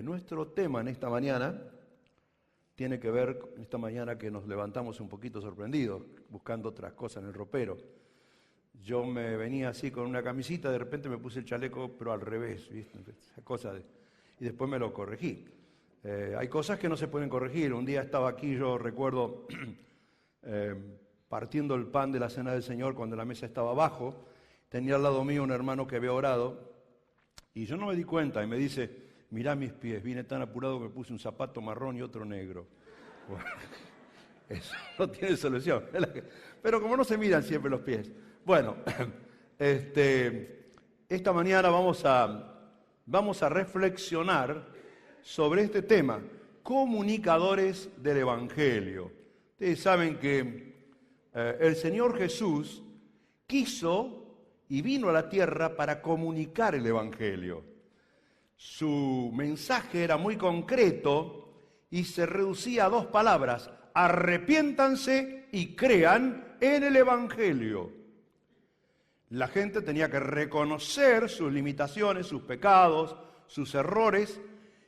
Nuestro tema en esta mañana tiene que ver con esta mañana que nos levantamos un poquito sorprendidos, buscando otras cosas en el ropero. Yo me venía así con una camisita, de repente me puse el chaleco, pero al revés, ¿viste? Esa cosa y después me lo corregí. Hay cosas que no se pueden corregir. Un día estaba aquí, yo recuerdo, partiendo el pan de la cena del Señor cuando la mesa estaba abajo. Tenía al lado mío un hermano que había orado y yo no me di cuenta y me dice: mirá mis pies, vine tan apurado que me puse un zapato marrón y otro negro. Bueno, eso no tiene solución. Pero como no se miran siempre los pies. Bueno, esta mañana vamos a reflexionar sobre este tema, comunicadores del Evangelio. Ustedes saben que el Señor Jesús quiso y vino a la tierra para comunicar el Evangelio. Su mensaje era muy concreto y se reducía a dos palabras: arrepiéntanse y crean en el Evangelio. La gente tenía que reconocer sus limitaciones, sus pecados, sus errores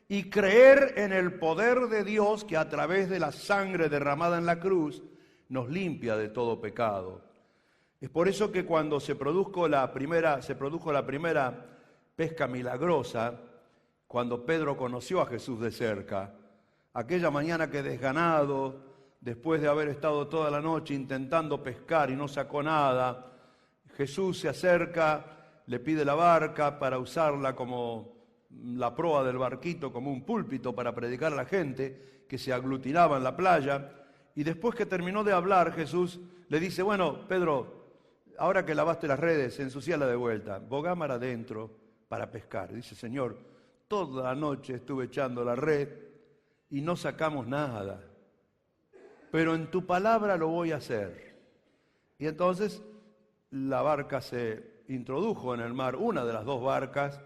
y creer en el poder de Dios que a través de la sangre derramada en la cruz nos limpia de todo pecado. Es por eso que cuando se produjo la primera pesca milagrosa, cuando Pedro conoció a Jesús de cerca, aquella mañana que desganado, después de haber estado toda la noche intentando pescar y no sacó nada, Jesús se acerca, le pide la barca para usarla como la proa del barquito, como un púlpito para predicar a la gente que se aglutinaba en la playa. Y después que terminó de hablar, Jesús le dice: bueno, Pedro, ahora que lavaste las redes, ensuciala de vuelta, bogá mar adentro para pescar. Dice: Señor, toda la noche estuve echando la red y no sacamos nada, pero en tu palabra lo voy a hacer. Y entonces la barca se introdujo en el mar, una de las dos barcas,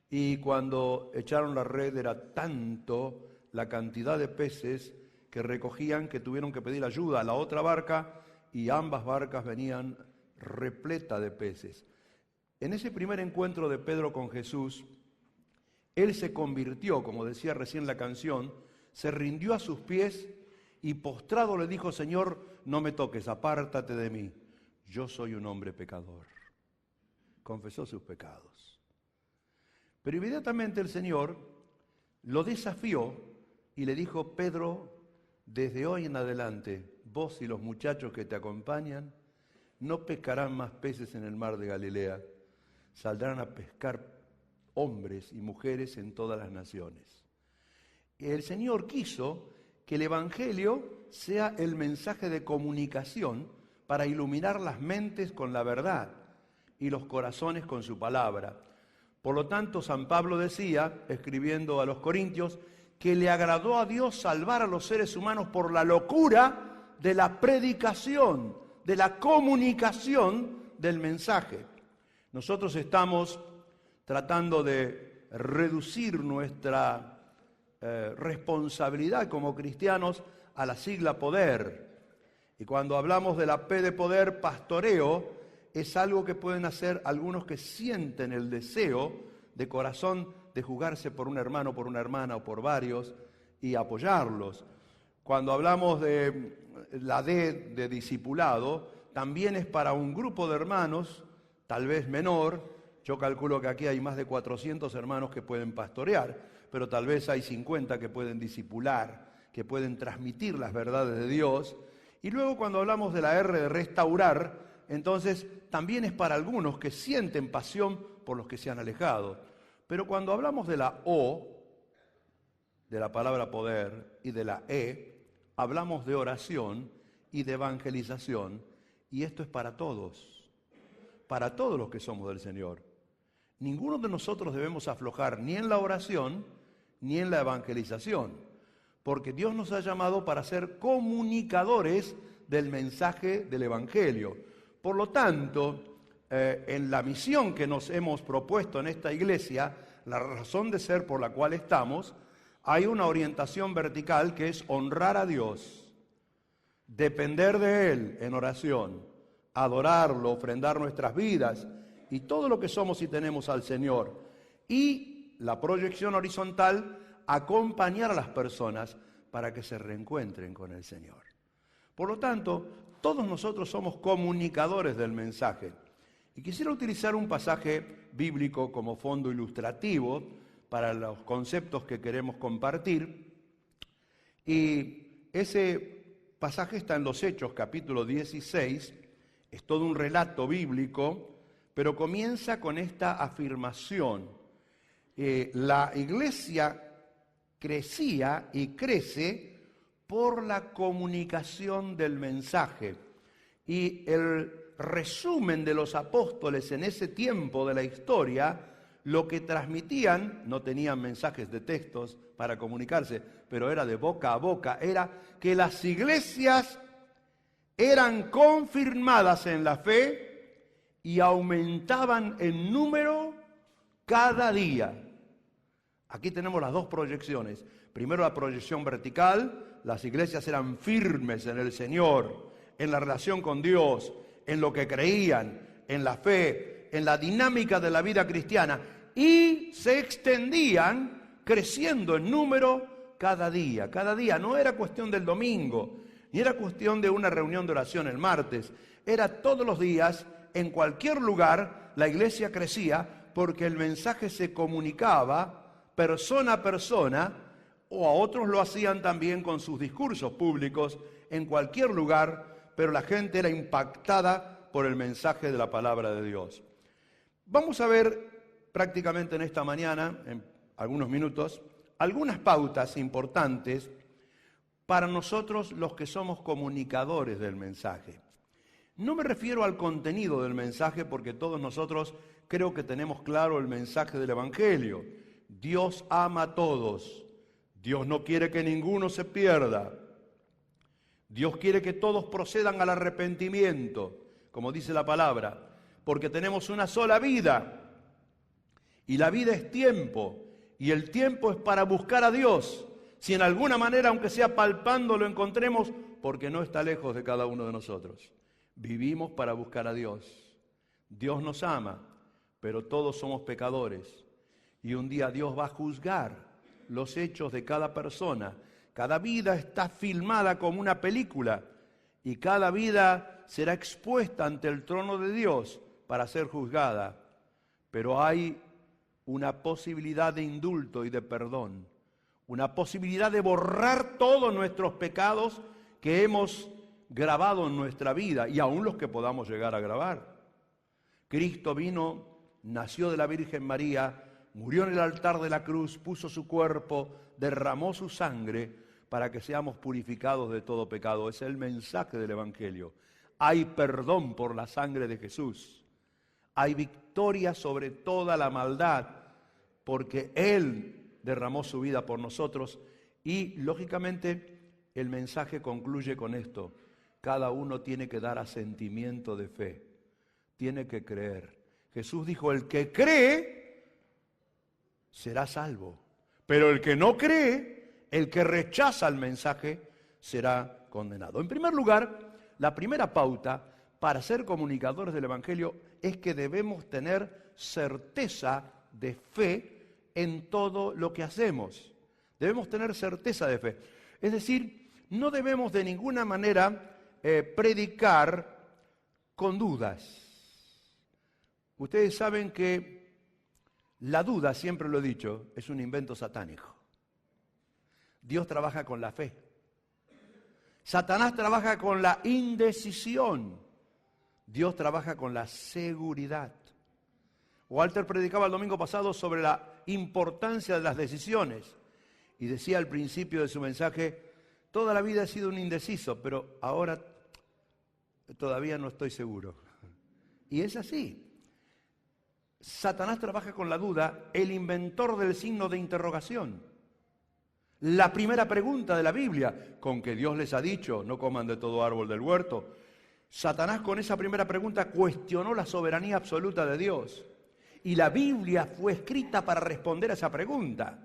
y cuando echaron la red era tanto la cantidad de peces que recogían que tuvieron que pedir ayuda a la otra barca, y ambas barcas venían repletas de peces. En ese primer encuentro de Pedro con Jesús, él se convirtió, como decía recién la canción, se rindió a sus pies y postrado le dijo: Señor, no me toques, apártate de mí, yo soy un hombre pecador. Confesó sus pecados. Pero inmediatamente el Señor lo desafió y le dijo: Pedro, desde hoy en adelante, vos y los muchachos que te acompañan no pescarán más peces en el mar de Galilea, saldrán a pescar hombres y mujeres en todas las naciones. El Señor quiso que el Evangelio sea el mensaje de comunicación para iluminar las mentes con la verdad y los corazones con su palabra. Por lo tanto, San Pablo decía, escribiendo a los Corintios, que le agradó a Dios salvar a los seres humanos por la locura de la predicación, de la comunicación del mensaje. Nosotros estamos tratando de reducir nuestra responsabilidad como cristianos a la sigla poder. Y cuando hablamos de la P de poder, pastoreo, es algo que pueden hacer algunos que sienten el deseo de corazón de jugarse por un hermano, por una hermana o por varios y apoyarlos. Cuando hablamos de la D de discipulado, también es para un grupo de hermanos, tal vez menor. Yo calculo que aquí hay más de 400 hermanos que pueden pastorear, pero tal vez hay 50 que pueden discipular, que pueden transmitir las verdades de Dios. Y luego cuando hablamos de la R de restaurar, entonces también es para algunos que sienten pasión por los que se han alejado. Pero cuando hablamos de la O, de la palabra poder, y de la E, hablamos de oración y de evangelización, y esto es para todos los que somos del Señor. Ninguno de nosotros debemos aflojar ni en la oración ni en la evangelización, porque Dios nos ha llamado para ser comunicadores del mensaje del Evangelio. Por lo tanto, en la misión que nos hemos propuesto en esta iglesia, la razón de ser por la cual estamos, hay una orientación vertical que es honrar a Dios, depender de Él en oración, adorarlo, ofrendar nuestras vidas y todo lo que somos y tenemos al Señor, y la proyección horizontal, acompañar a las personas para que se reencuentren con el Señor. Por lo tanto, todos nosotros somos comunicadores del mensaje. Y quisiera utilizar un pasaje bíblico como fondo ilustrativo para los conceptos que queremos compartir. Y ese pasaje está en los Hechos, capítulo 16. Es todo un relato bíblico, pero comienza con esta afirmación. La iglesia crecía y crece por la comunicación del mensaje. Y el resumen de los apóstoles en ese tiempo de la historia, lo que transmitían, no tenían mensajes de textos para comunicarse, pero era de boca a boca, era que las iglesias eran confirmadas en la fe y aumentaban en número cada día. Aquí tenemos las dos proyecciones. Primero la proyección vertical, las iglesias eran firmes en el Señor, en la relación con Dios, en lo que creían, en la fe, en la dinámica de la vida cristiana, y se extendían creciendo en número cada día. Cada día no era cuestión del domingo, ni era cuestión de una reunión de oración el martes, era todos los días, en cualquier lugar, la iglesia crecía porque el mensaje se comunicaba persona a persona, o a otros lo hacían también con sus discursos públicos en cualquier lugar, pero la gente era impactada por el mensaje de la palabra de Dios. Vamos a ver prácticamente en esta mañana, en algunos minutos, algunas pautas importantes para nosotros los que somos comunicadores del mensaje. No me refiero al contenido del mensaje, porque todos nosotros creo que tenemos claro el mensaje del Evangelio. Dios ama a todos. Dios no quiere que ninguno se pierda. Dios quiere que todos procedan al arrepentimiento, como dice la palabra, porque tenemos una sola vida. Y la vida es tiempo, y el tiempo es para buscar a Dios. Si en alguna manera, aunque sea palpando, lo encontremos, porque no está lejos de cada uno de nosotros. Vivimos para buscar a Dios. Dios nos ama, pero todos somos pecadores. Y un día Dios va a juzgar los hechos de cada persona. Cada vida está filmada como una película y cada vida será expuesta ante el trono de Dios para ser juzgada. Pero hay una posibilidad de indulto y de perdón, una posibilidad de borrar todos nuestros pecados que hemos grabado en nuestra vida y aún los que podamos llegar a grabar. Cristo vino, nació de la Virgen María, murió en el altar de la cruz, puso su cuerpo, derramó su sangre para que seamos purificados de todo pecado. Es el mensaje del Evangelio. Hay perdón por la sangre de Jesús. Hay victoria sobre toda la maldad porque Él derramó su vida por nosotros. Y, lógicamente, el mensaje concluye con esto. Cada uno tiene que dar asentimiento de fe. Tiene que creer. Jesús dijo, el que cree será salvo, pero el que no cree, el que rechaza el mensaje, será condenado. En primer lugar, la primera pauta para ser comunicadores del Evangelio es que debemos tener certeza de fe en todo lo que hacemos. Debemos tener certeza de fe. Es decir, no debemos de ninguna manera predicar con dudas. Ustedes saben que la duda, siempre lo he dicho, es un invento satánico. Dios trabaja con la fe. Satanás trabaja con la indecisión. Dios trabaja con la seguridad. Walter predicaba el domingo pasado sobre la importancia de las decisiones. Y decía al principio de su mensaje, toda la vida he sido un indeciso, pero ahora todavía no estoy seguro. Y es así. Satanás trabaja con la duda, el inventor del signo de interrogación. La primera pregunta de la Biblia, con que Dios les ha dicho, no coman de todo árbol del huerto. Satanás con esa primera pregunta cuestionó la soberanía absoluta de Dios. Y la Biblia fue escrita para responder a esa pregunta.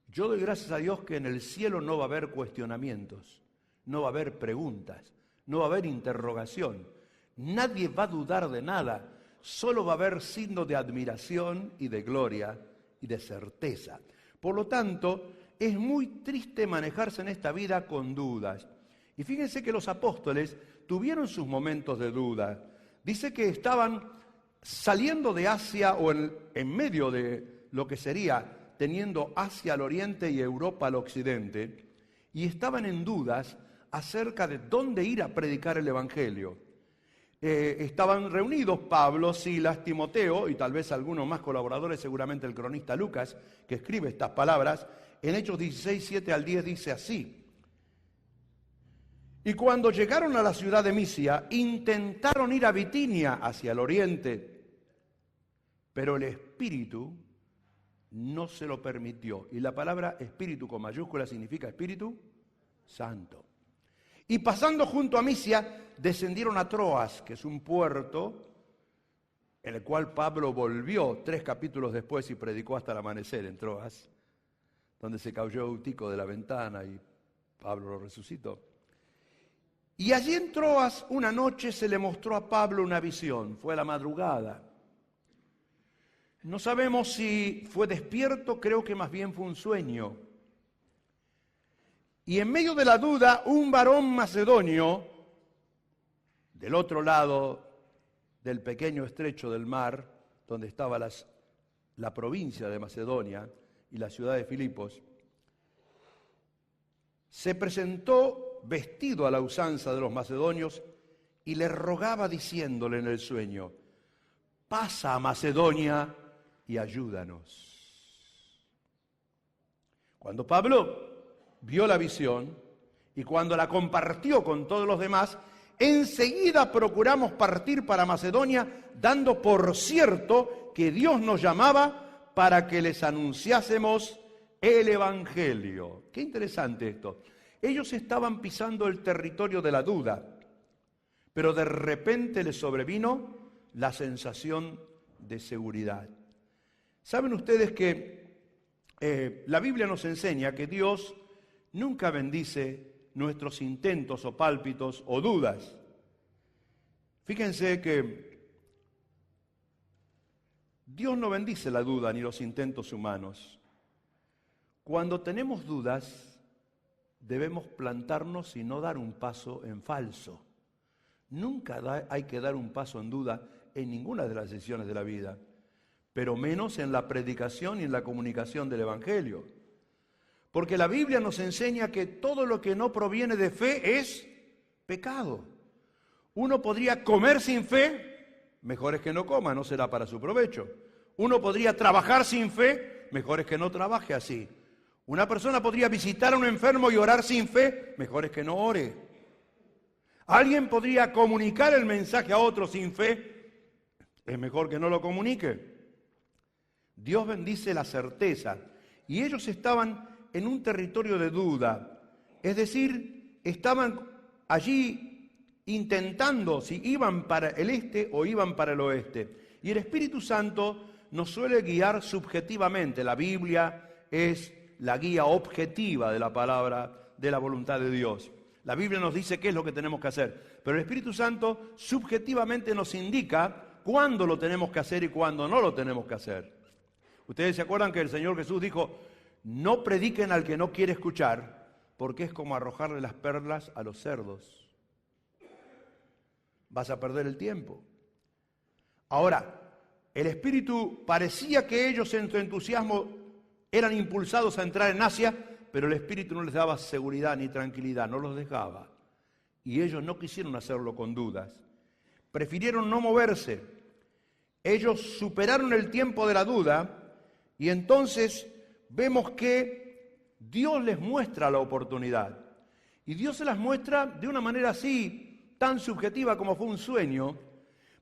Yo doy gracias a Dios que en el cielo no va a haber cuestionamientos, no va a haber preguntas, no va a haber interrogación. Nadie va a dudar de nada. Solo va a haber signo de admiración y de gloria y de certeza. Por lo tanto, es muy triste manejarse en esta vida con dudas. Y fíjense que los apóstoles tuvieron sus momentos de duda. Dice que estaban saliendo de Asia o en medio de lo que sería teniendo Asia al oriente y Europa al occidente, y estaban en dudas acerca de dónde ir a predicar el Evangelio. Estaban reunidos Pablo, Silas, Timoteo y tal vez algunos más colaboradores, seguramente el cronista Lucas, que escribe estas palabras. En Hechos 16, 7 al 10 dice así: y cuando llegaron a la ciudad de Misia, intentaron ir a Bitinia, hacia el oriente, pero el Espíritu no se lo permitió. Y la palabra Espíritu con mayúscula significa Espíritu Santo. Y pasando junto a Misia, descendieron a Troas, que es un puerto en el cual Pablo volvió 3 capítulos después y predicó hasta el amanecer en Troas, donde se cayó Eutico de la ventana y Pablo lo resucitó. Y allí en Troas una noche se le mostró a Pablo una visión, fue a la madrugada. No sabemos si fue despierto, creo que más bien fue un sueño. Y en medio de la duda, un varón macedonio, del otro lado del pequeño estrecho del mar, donde estaba la provincia de Macedonia y la ciudad de Filipos, se presentó vestido a la usanza de los macedonios y le rogaba diciéndole en el sueño: pasa a Macedonia y ayúdanos. Cuando Pablo vio la visión y cuando la compartió con todos los demás, enseguida procuramos partir para Macedonia, dando por cierto que Dios nos llamaba para que les anunciásemos el Evangelio. Qué interesante esto. Ellos estaban pisando el territorio de la duda, pero de repente les sobrevino la sensación de seguridad. ¿Saben ustedes que la Biblia nos enseña que Dios nunca bendice nuestros intentos o pálpitos o dudas? Fíjense que Dios no bendice la duda ni los intentos humanos. Cuando tenemos dudas, debemos plantarnos y no dar un paso en falso. Nunca hay que dar un paso en duda en ninguna de las decisiones de la vida, pero menos en la predicación y en la comunicación del Evangelio. Porque la Biblia nos enseña que todo lo que no proviene de fe es pecado. Uno podría comer sin fe, mejor es que no coma, no será para su provecho. Uno podría trabajar sin fe, mejor es que no trabaje así. Una persona podría visitar a un enfermo y orar sin fe, mejor es que no ore. Alguien podría comunicar el mensaje a otro sin fe, es mejor que no lo comunique. Dios bendice la certeza, y ellos estaban en un territorio de duda, es decir, estaban allí intentando si iban para el este o iban para el oeste. Y el Espíritu Santo nos suele guiar subjetivamente. La Biblia es la guía objetiva de la palabra, de la voluntad de Dios. La Biblia nos dice qué es lo que tenemos que hacer, pero el Espíritu Santo subjetivamente nos indica cuándo lo tenemos que hacer y cuándo no lo tenemos que hacer. Ustedes se acuerdan que el Señor Jesús dijo: no prediquen al que no quiere escuchar, porque es como arrojarle las perlas a los cerdos. Vas a perder el tiempo. Ahora, el Espíritu parecía que ellos en su entusiasmo eran impulsados a entrar en Asia, pero el Espíritu no les daba seguridad ni tranquilidad, no los dejaba. Y ellos no quisieron hacerlo con dudas. Prefirieron no moverse. Ellos superaron el tiempo de la duda y entonces vemos que Dios les muestra la oportunidad. Y Dios se las muestra de una manera así, tan subjetiva como fue un sueño.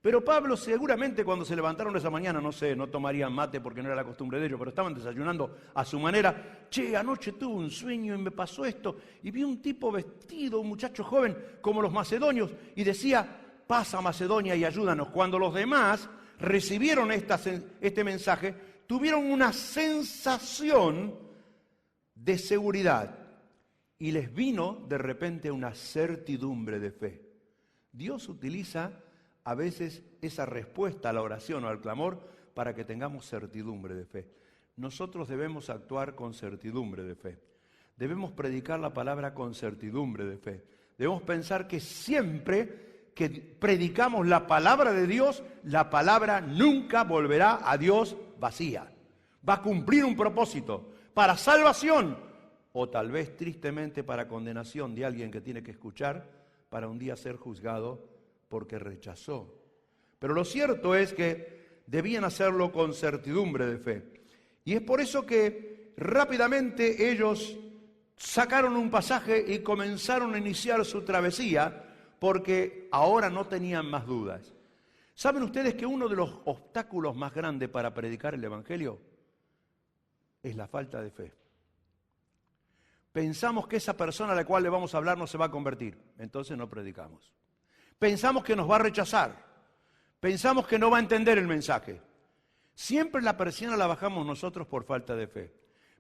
Pero Pablo seguramente cuando se levantaron esa mañana, no sé, no tomarían mate porque no era la costumbre de ellos, pero estaban desayunando a su manera. Che, anoche tuve un sueño y me pasó esto. Y vi un tipo vestido, un muchacho joven, como los macedonios, y decía: pasa a Macedonia y ayúdanos. Cuando los demás recibieron este mensaje, tuvieron una sensación de seguridad y les vino de repente una certidumbre de fe. Dios utiliza a veces esa respuesta a la oración o al clamor para que tengamos certidumbre de fe. nosotros debemos actuar con certidumbre de fe. Debemos predicar la palabra con certidumbre de fe. Debemos pensar que siempre que predicamos la palabra de Dios, la palabra nunca volverá a Dios vacía. Va a cumplir un propósito para salvación o tal vez tristemente para condenación de alguien que tiene que escuchar para un día ser juzgado porque rechazó. Pero lo cierto es que debían hacerlo con certidumbre de fe. Y es por eso que rápidamente ellos sacaron un pasaje y comenzaron a iniciar su travesía porque ahora no tenían más dudas. ¿Saben ustedes que uno de los obstáculos más grandes para predicar el Evangelio es la falta de fe? Pensamos que esa persona a la cual le vamos a hablar no se va a convertir, entonces no predicamos. Pensamos que nos va a rechazar, pensamos que no va a entender el mensaje. Siempre la persiana la bajamos nosotros por falta de fe.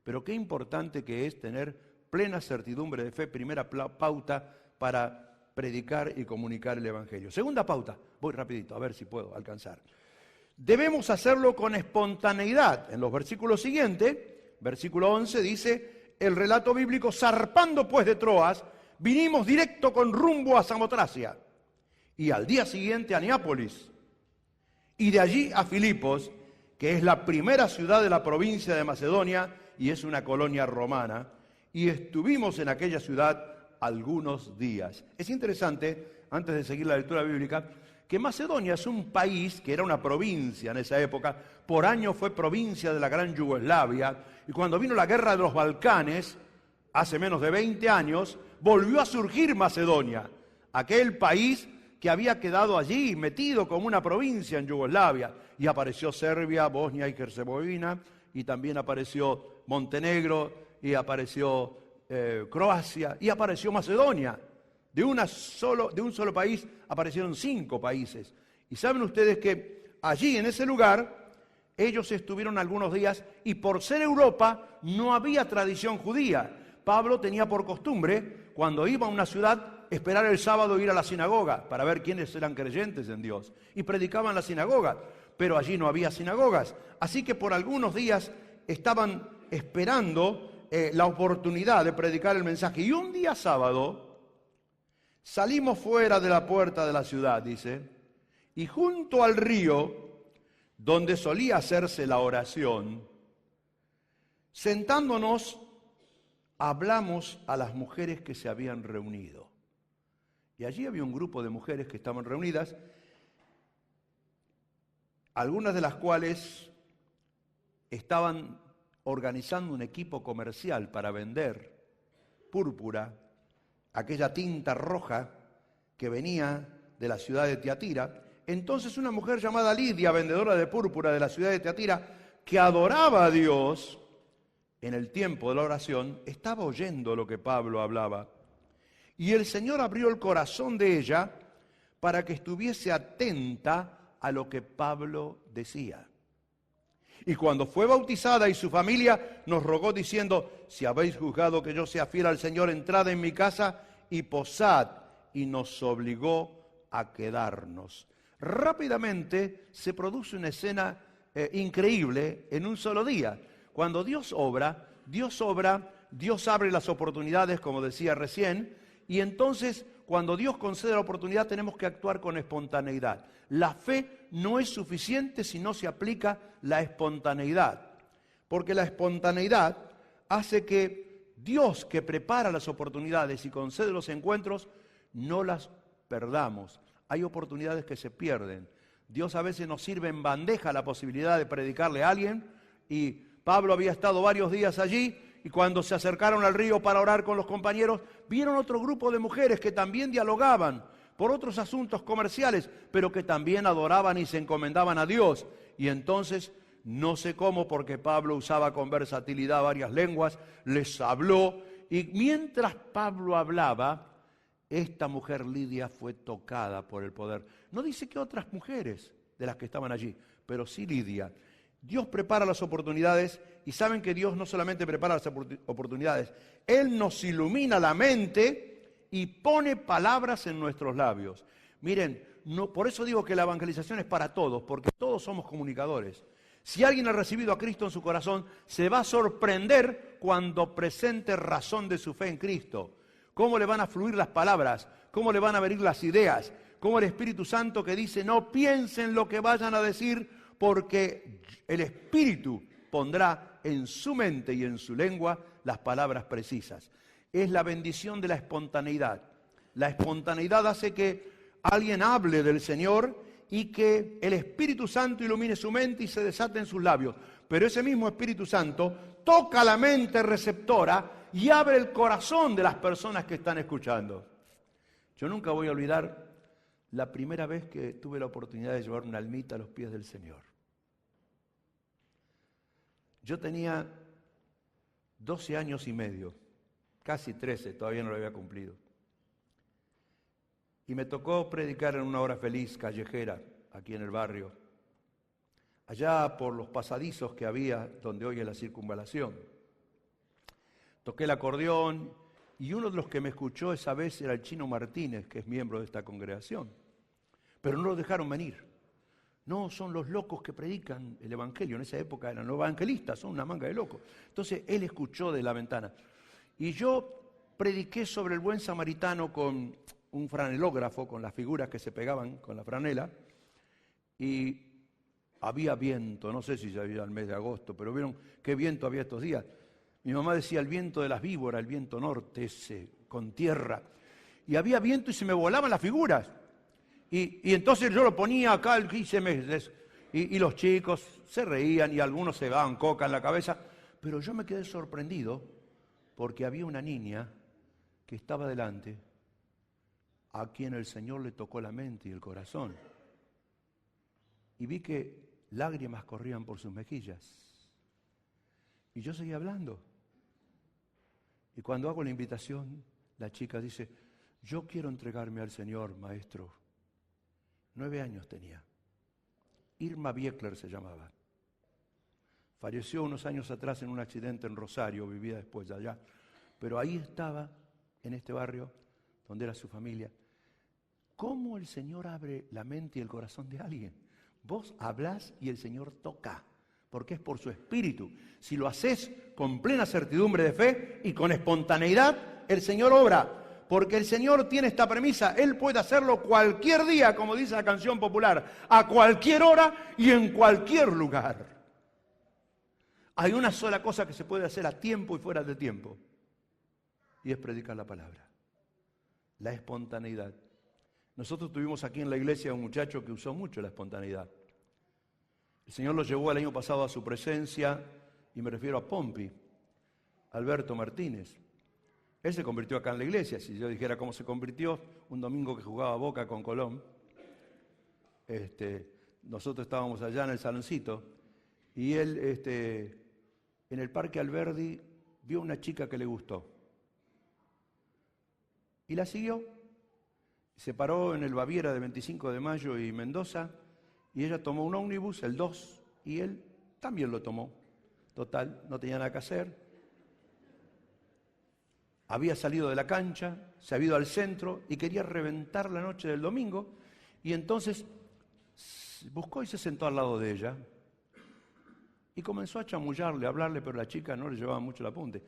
Pero qué importante que es tener plena certidumbre de fe, primera pauta para predicar y comunicar el Evangelio. Segunda pauta, voy rapidito, a ver si puedo alcanzar. Debemos hacerlo con espontaneidad. En los versículos siguientes, versículo 11 dice, el relato bíblico, zarpando pues de Troas, vinimos directo con rumbo a Samotracia, y al día siguiente a Neápolis, y de allí a Filipos, que es la primera ciudad de la provincia de Macedonia, y es una colonia romana, y estuvimos en aquella ciudad algunos días. Es interesante, antes de seguir la lectura bíblica, que Macedonia es un país que era una provincia en esa época, por años fue provincia de la gran Yugoslavia, y cuando vino la guerra de los Balcanes, hace menos de 20 años, volvió a surgir Macedonia, aquel país que había quedado allí metido como una provincia en Yugoslavia, y apareció Serbia, Bosnia y Herzegovina, y también apareció Montenegro, y apareció Croacia, y apareció Macedonia. De un solo país aparecieron 5 países. Y saben ustedes que allí, en ese lugar, ellos estuvieron algunos días, y por ser Europa, no había tradición judía. Pablo tenía por costumbre, cuando iba a una ciudad, esperar el sábado e ir a la sinagoga, para ver quiénes eran creyentes en Dios. Y predicaban en la sinagoga, pero allí no había sinagogas. Así que por algunos días estaban esperando la oportunidad de predicar el mensaje. Y un día sábado, salimos fuera de la puerta de la ciudad, dice, y junto al río, donde solía hacerse la oración, sentándonos, hablamos a las mujeres que se habían reunido. Y allí había un grupo de mujeres que estaban reunidas, algunas de las cuales estaban organizando un equipo comercial para vender púrpura, aquella tinta roja que venía de la ciudad de Tiatira. Entonces una mujer llamada Lidia, vendedora de púrpura de la ciudad de Tiatira, que adoraba a Dios en el tiempo de la oración, estaba oyendo lo que Pablo hablaba. Y el Señor abrió el corazón de ella para que estuviese atenta a lo que Pablo decía. Y cuando fue bautizada y su familia nos rogó diciendo, si habéis juzgado que yo sea fiel al Señor, entrad en mi casa y posad. Y nos obligó a quedarnos. Rápidamente se produce una escena increíble en un solo día. Cuando Dios obra, Dios abre las oportunidades, como decía recién, y entonces cuando Dios concede la oportunidad tenemos que actuar con espontaneidad. La fe no es suficiente si no se aplica la espontaneidad, porque la espontaneidad hace que Dios, que prepara las oportunidades y concede los encuentros, no las perdamos. Hay oportunidades que se pierden. Dios a veces nos sirve en bandeja la posibilidad de predicarle a alguien, y Pablo había estado varios días allí, y cuando se acercaron al río para orar con los compañeros, vieron otro grupo de mujeres que también dialogaban por otros asuntos comerciales, pero que también adoraban y se encomendaban a Dios. Y entonces, no sé cómo, porque Pablo usaba con versatilidad varias lenguas, les habló, y mientras Pablo hablaba, esta mujer Lidia fue tocada por el poder. No dice que otras mujeres de las que estaban allí, pero sí Lidia. Dios prepara las oportunidades, y saben que Dios no solamente prepara las oportunidades, Él nos ilumina la mente y pone palabras en nuestros labios. Miren, por eso digo que la evangelización es para todos, porque todos somos comunicadores. Si alguien ha recibido a Cristo en su corazón, se va a sorprender cuando presente razón de su fe en Cristo. Cómo le van a fluir las palabras, cómo le van a venir las ideas, cómo el Espíritu Santo que dice, no piensen lo que vayan a decir, porque el Espíritu pondrá en su mente y en su lengua las palabras precisas. Es la bendición de la espontaneidad. La espontaneidad hace que alguien hable del Señor y que el Espíritu Santo ilumine su mente y se desate en sus labios. Pero ese mismo Espíritu Santo toca la mente receptora y abre el corazón de las personas que están escuchando. Yo nunca voy a olvidar la primera vez que tuve la oportunidad de llevar una almita a los pies del Señor. Yo tenía 12 años y medio, casi 13, todavía no lo había cumplido. Y me tocó predicar en una hora feliz callejera, aquí en el barrio, allá por los pasadizos que había donde hoy es la circunvalación. Toqué el acordeón y uno de los que me escuchó esa vez era el Chino Martínez, que es miembro de esta congregación. Pero no lo dejaron venir. No, son los locos que predican el Evangelio. En esa época eran los evangelistas, son una manga de locos. Entonces él escuchó de la ventana. Y yo prediqué sobre el buen samaritano con un franelógrafo, con las figuras que se pegaban con la franela, y había viento, no sé si ya había el mes de agosto, pero vieron qué viento había estos días. Mi mamá decía el viento de las víboras, el viento norte ese, con tierra. Y había viento y se me volaban las figuras. Y entonces yo lo ponía acá, y los chicos se reían y algunos se daban coca en la cabeza, pero yo me quedé sorprendido porque había una niña que estaba delante, a quien el Señor le tocó la mente y el corazón. Y vi que lágrimas corrían por sus mejillas. Y yo seguía hablando. Y cuando hago la invitación, la chica dice, yo quiero entregarme al Señor, maestro. 9 años tenía. Irma Biekler se llamaba. Falleció unos años atrás en un accidente en Rosario, vivía después de allá. Pero ahí estaba, en este barrio, donde era su familia. ¿Cómo el Señor abre la mente y el corazón de alguien? Vos hablás y el Señor toca, porque es por su Espíritu. Si lo haces con plena certidumbre de fe y con espontaneidad, el Señor obra. Porque el Señor tiene esta premisa, Él puede hacerlo cualquier día, como dice la canción popular, a cualquier hora y en cualquier lugar. Hay una sola cosa que se puede hacer a tiempo y fuera de tiempo, y es predicar la palabra. La espontaneidad. Nosotros tuvimos aquí en la iglesia un muchacho que usó mucho la espontaneidad. El Señor lo llevó el año pasado a su presencia, y me refiero a Pompi, Alberto Martínez. Él se convirtió acá en la iglesia. Si yo dijera cómo se convirtió, un domingo que jugaba Boca con Colón, nosotros estábamos allá en el saloncito, y él en el Parque Alberdi vio una chica que le gustó. Y la siguió. Se paró en el Baviera de 25 de Mayo y Mendoza, y ella tomó un ómnibus, el 2, y él también lo tomó. Total, no tenía nada que hacer. Había salido de la cancha, se había ido al centro y quería reventar la noche del domingo, y entonces buscó y se sentó al lado de ella y comenzó a chamullarle, a hablarle, pero la chica no le llevaba mucho el apunte.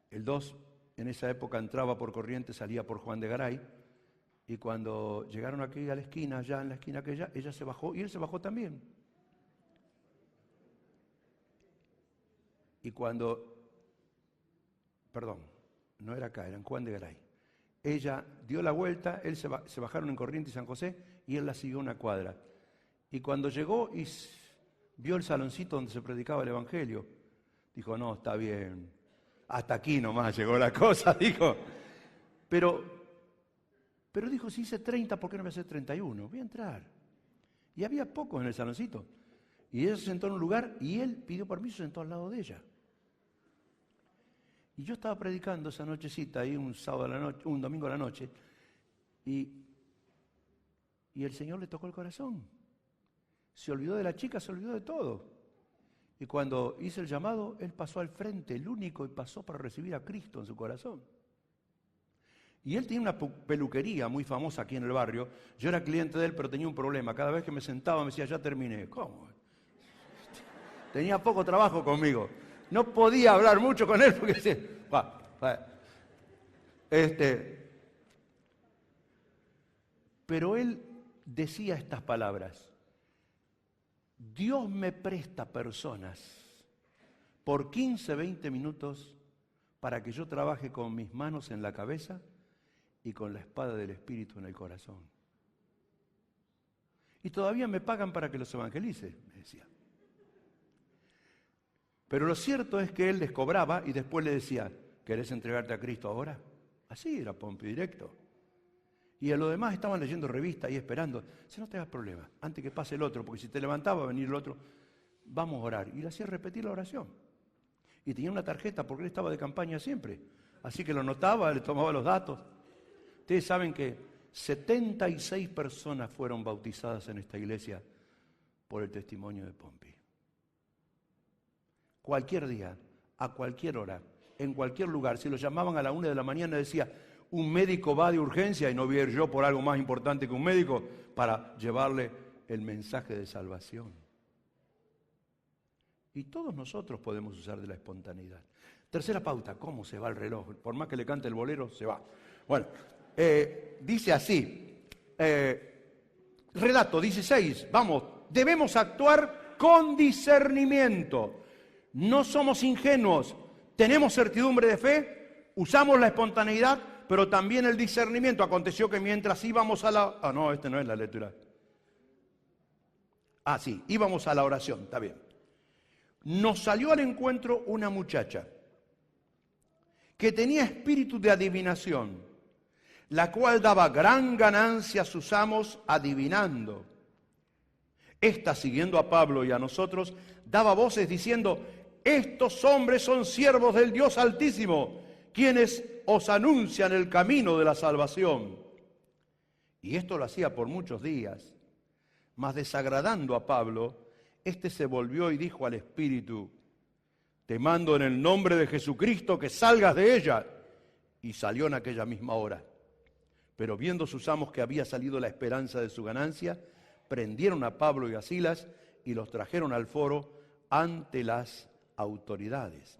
El 2 en esa época entraba por Corrientes, salía por Juan de Garay, y cuando llegaron aquí a la esquina, allá en la esquina aquella, ella se bajó y él se bajó también. Y no era acá, era en Juan de Garay. Ella dio la vuelta, se bajaron en Corrientes y San José, y él la siguió una cuadra. Y cuando llegó y vio el saloncito donde se predicaba el Evangelio, dijo, no, está bien, hasta aquí nomás llegó la cosa, dijo. Pero dijo, si hice 30, ¿por qué no voy a hacer 31? Voy a entrar. Y había pocos en el saloncito. Y ella se sentó en un lugar y él pidió permiso y se sentó al lado de ella. Y yo estaba predicando esa nochecita ahí un domingo a la noche, y el Señor le tocó el corazón. Se olvidó de la chica, se olvidó de todo. Y cuando hice el llamado, él pasó al frente, el único, y pasó para recibir a Cristo en su corazón. Y él tenía una peluquería muy famosa aquí en el barrio. Yo era cliente de él, pero tenía un problema. Cada vez que me sentaba me decía, ya terminé. ¿Cómo? tenía poco trabajo conmigo. No podía hablar mucho con él porque... Pero él decía estas palabras: Dios me presta personas por 15, 20 minutos para que yo trabaje con mis manos en la cabeza y con la espada del Espíritu en el corazón. Y todavía me pagan para que los evangelice, me decía. Pero lo cierto es que él les cobraba y después le decía: ¿querés entregarte a Cristo ahora? Así era Pompi, directo. Y a los demás estaban leyendo revistas y esperando. Si no te hagas problema, antes que pase el otro, porque si te levantaba a venir el otro, vamos a orar. Y le hacía repetir la oración. Y tenía una tarjeta porque él estaba de campaña siempre. Así que lo notaba, le tomaba los datos. Ustedes saben que 76 personas fueron bautizadas en esta iglesia por el testimonio de Pompi. Cualquier día, a cualquier hora, en cualquier lugar, si lo llamaban a la 1 de la mañana, decía: un médico va de urgencia, y no voy a ir yo por algo más importante que un médico para llevarle el mensaje de salvación. Y todos nosotros podemos usar de la espontaneidad. Tercera pauta: ¿cómo se va el reloj? Por más que le cante el bolero, se va. Bueno, dice así, relato 16, vamos, debemos actuar con discernimiento. No somos ingenuos, tenemos certidumbre de fe, usamos la espontaneidad, pero también el discernimiento. Aconteció que mientras íbamos a la... Ah, no, no es la lectura. Ah, sí, íbamos a la oración, está bien. Nos salió al encuentro una muchacha que tenía espíritu de adivinación, la cual daba gran ganancia a sus amos adivinando. Esta, siguiendo a Pablo y a nosotros, daba voces diciendo: estos hombres son siervos del Dios Altísimo, quienes os anuncian el camino de la salvación. Y esto lo hacía por muchos días. Mas desagradando a Pablo, éste se volvió y dijo al espíritu: te mando en el nombre de Jesucristo que salgas de ella. Y salió en aquella misma hora. Pero viendo sus amos que había salido la esperanza de su ganancia, prendieron a Pablo y a Silas y los trajeron al foro ante las autoridades.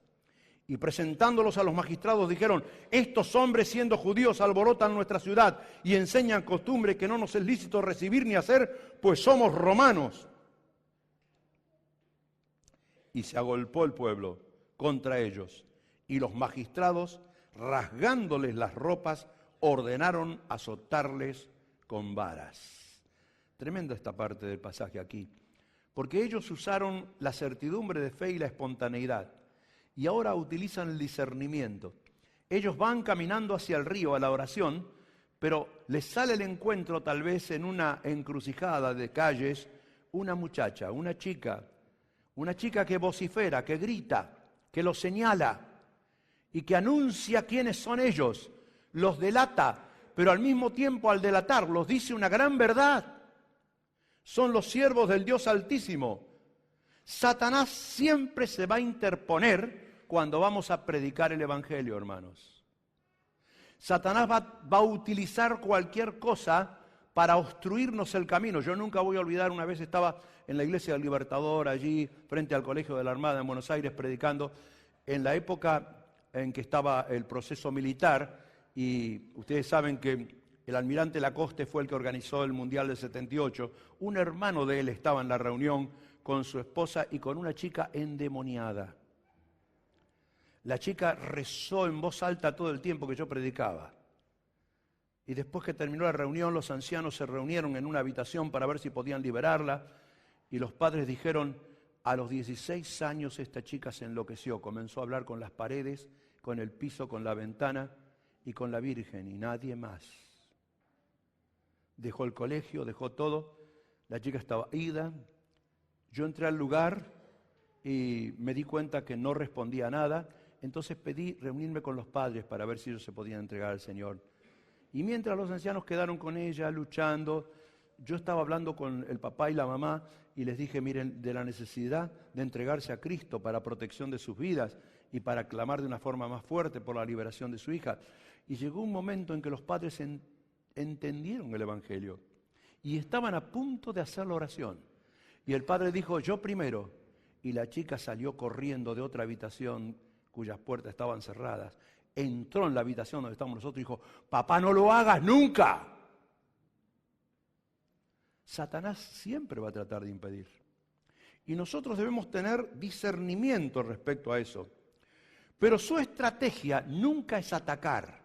Y presentándolos a los magistrados dijeron: estos hombres, siendo judíos, alborotan nuestra ciudad y enseñan costumbre que no nos es lícito recibir ni hacer, pues somos romanos. Y se agolpó el pueblo contra ellos, y los magistrados, rasgándoles las ropas, ordenaron azotarles con varas. Tremenda esta parte del pasaje aquí, porque ellos usaron la certidumbre de fe y la espontaneidad, y ahora utilizan el discernimiento. Ellos van caminando hacia el río, a la oración, pero les sale el encuentro tal vez en una encrucijada de calles, una muchacha, una chica que vocifera, que grita, que los señala y que anuncia quiénes son ellos, los delata, pero al mismo tiempo al delatarlos dice una gran verdad. Son los siervos del Dios Altísimo. Satanás siempre se va a interponer cuando vamos a predicar el Evangelio, hermanos. Satanás va a utilizar cualquier cosa para obstruirnos el camino. Yo nunca voy a olvidar, una vez estaba en la iglesia del Libertador, allí frente al Colegio de la Armada en Buenos Aires, predicando, en la época en que estaba el proceso militar, y ustedes saben que el almirante Lacoste fue el que organizó el Mundial del 78. Un hermano de él estaba en la reunión con su esposa y con una chica endemoniada. La chica rezó en voz alta todo el tiempo que yo predicaba. Y después que terminó la reunión, los ancianos se reunieron en una habitación para ver si podían liberarla. Y los padres dijeron: a los 16 años esta chica se enloqueció. Comenzó a hablar con las paredes, con el piso, con la ventana y con la Virgen y nadie más. Dejó el colegio, dejó todo. La chica estaba ida. Yo entré al lugar y me di cuenta que no respondía a nada. Entonces pedí reunirme con los padres para ver si ellos se podían entregar al Señor. Y mientras los ancianos quedaron con ella luchando, yo estaba hablando con el papá y la mamá y les dije: miren, de la necesidad de entregarse a Cristo para protección de sus vidas y para clamar de una forma más fuerte por la liberación de su hija. Y llegó un momento en que los padres entendieron el Evangelio y estaban a punto de hacer la oración. Y el padre dijo: yo primero. y la chica salió corriendo de otra habitación cuyas puertas estaban cerradas. Entró en la habitación donde estábamos nosotros y dijo, papá, no lo hagas nunca. Satanás siempre va a tratar de impedir. Y nosotros debemos tener discernimiento respecto a eso. Pero su estrategia nunca es atacar.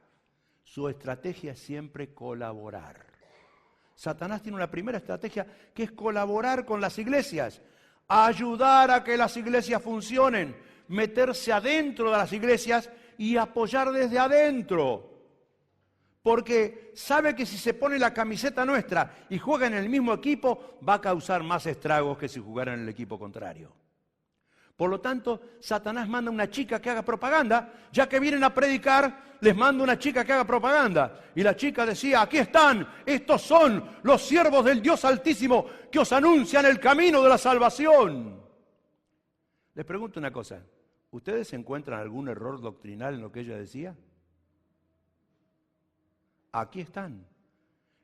Su estrategia es siempre colaborar. Satanás tiene una primera estrategia que es colaborar con las iglesias, ayudar a que las iglesias funcionen, meterse adentro de las iglesias y apoyar desde adentro. Porque sabe que si se pone la camiseta nuestra y juega en el mismo equipo, va a causar más estragos que si jugara en el equipo contrario. Por lo tanto, Satanás manda una chica que haga propaganda, ya que vienen a predicar, les manda una chica que haga propaganda. Y la chica decía, aquí están, estos son los siervos del Dios Altísimo que os anuncian el camino de la salvación. Les pregunto una cosa, ¿ustedes encuentran algún error doctrinal en lo que ella decía? Aquí están,